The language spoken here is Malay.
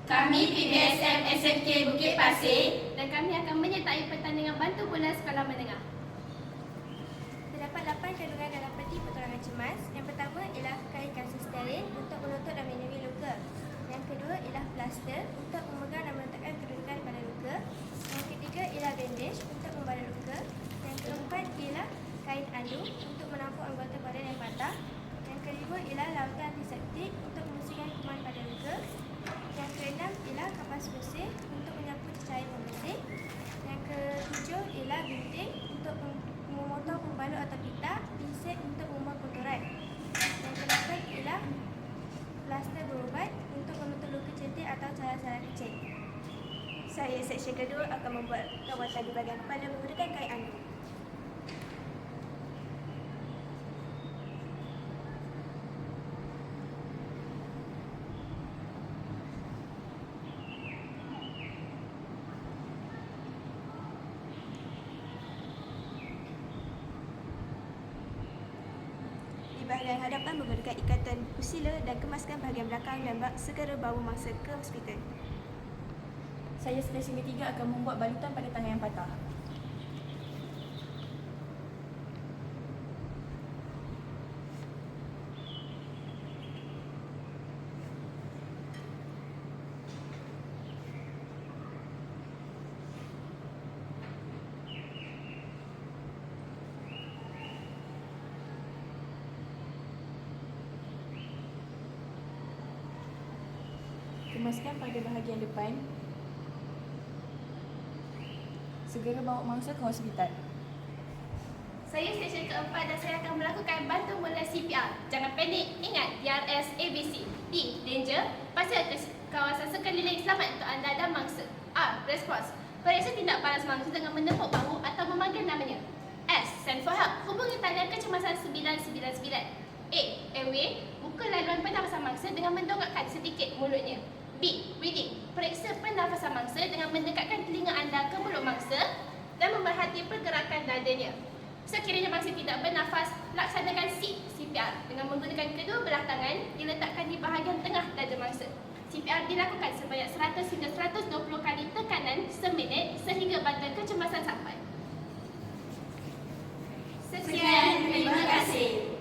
Kami PBSM SMK Bukit Pasir dan kami akan menyertai pertandingan bantu bola sekolah menengah. Terdapat 8 kandungan dalam peti pertolongan cemas. Yang pertama ialah kain kalsium steril untuk menutup dan melindungi luka. Yang kedua ialah plaster untuk memegang dan meletakkan kedudukan pada luka. Yang ketiga ialah bandage untuk membalut luka. Yang keempat ialah kain andung untuk menampung anggota badan yang patah. Yang kelima ialah larutan antiseptik untuk membersihkan kuman pada luka. Yang keenam ialah kapas bersih untuk menyapu cecair pembersih. Yang ketujuh ialah gunting untuk memotong pembalut atau pita, pinset untuk membuang kotoran. Yang ke-8 ialah plaster berubat untuk menutup luka cetek atau calar-calar kecil. Saya seksyen kedua akan membuat rawatan di bahagian kepala menggunakan kain andung. Di bahagian hadapan menggunakan ikatan pusila dan kemaskan bahagian belakang dan segera bawa mangsa ke hospital. Saya seksyen ketiga akan membuat balutan pada tangan yang patah. Kemaskan pada bahagian depan. Segera bawa mangsa ke hospital. Saya seksyen keempat dan saya akan melakukan bantu bola CPR. Jangan panik, ingat DRS ABC. D. Danger, pastikan kawasan sekeliling selamat untuk anda dan mangsa. R. Response, periksa tindak balas mangsa dengan menepuk bahu atau memanggil namanya. S. Send for help, hubungi talian kecemasan 999. A. Airway, buka laluan pernafasan mangsa dengan mendongakkan sedikit mulutnya. B. Breathing, periksa pernafasan mangsa dengan mendekatkan telinga anda ke mulut mangsa dan memerhati pergerakan dadanya. Sekiranya mangsa tidak bernafas, laksanakan C. CPR dengan menggunakan kedua belah tangan diletakkan di bahagian tengah dada mangsa. CPR dilakukan sebanyak 100 hingga 120 kali tekanan seminit sehingga bantuan kecemasan sampai. Sekian, terima kasih.